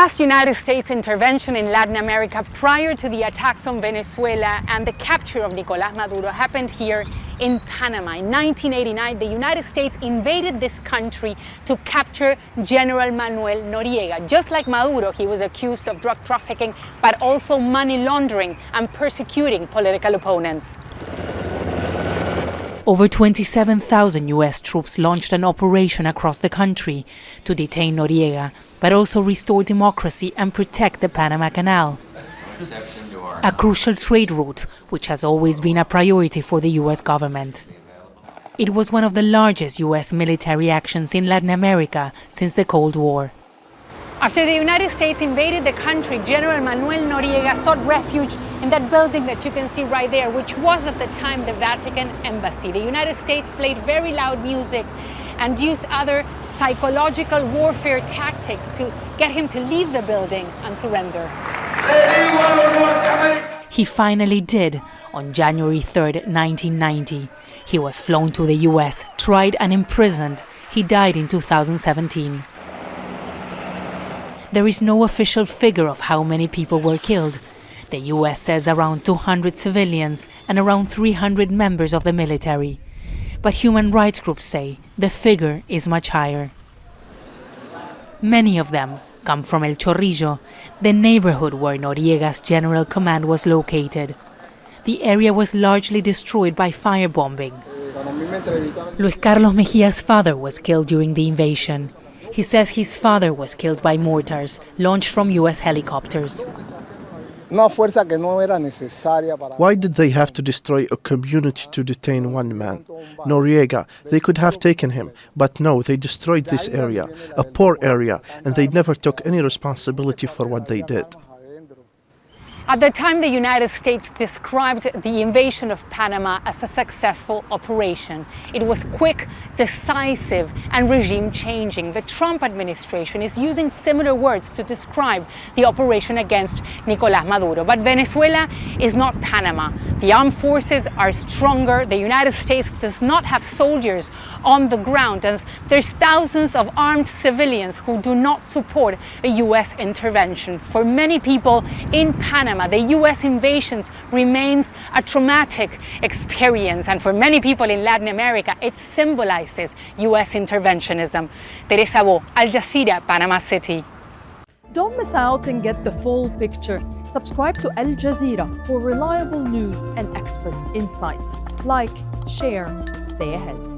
last United States intervention in Latin America prior to the attacks on Venezuela and the capture of Nicolas Maduro happened here in Panama. In 1989, the United States invaded this country to capture General Manuel Noriega. Just like Maduro, he was accused of drug trafficking, but also money laundering and persecuting political opponents. Over 27,000 U.S. troops launched an operation across the country to detain Noriega, but also restore democracy and protect the Panama Canal, a crucial trade route which has always been a priority for the U.S. government. It was one of the largest U.S. military actions in Latin America since the Cold War. After the United States invaded the country, General Manuel Noriega sought refuge in that building that you can see right there, which was at the time the Vatican Embassy. The United States played very loud music and used other psychological warfare tactics to get him to leave the building and surrender. He finally did on January 3rd, 1990. He was flown to the US, tried and imprisoned. He died in 2017. There is no official figure of how many people were killed. The US says around 200 civilians and around 300 members of the military. But human rights groups say the figure is much higher. Many of them come from El Chorrillo, the neighborhood where Noriega's general command was located. The area was largely destroyed by firebombing. Luis Carlos Mejia's father was killed during the invasion. He says his father was killed by mortars launched from U.S. helicopters. Why did they have to destroy a community to detain one man? Noriega, they could have taken him, but no, they destroyed this area, a poor area, and they never took any responsibility for what they did. At the time, the United States described the invasion of Panama as a successful operation. It was quick, decisive, and regime-changing. The Trump administration is using similar words to describe the operation against Nicolas Maduro. But Venezuela is not Panama. The armed forces are stronger. The United States does not have soldiers on the ground, as there's thousands of armed civilians who do not support a U.S. intervention. For many people in Panama, the U.S. invasions remains a traumatic experience, and for many people in Latin America, it symbolizes U.S. interventionism. Teresa, Al Jazeera, Panama City. Don't miss out and get the full picture. Subscribe to Al Jazeera for reliable news and expert insights. Like, share, stay ahead.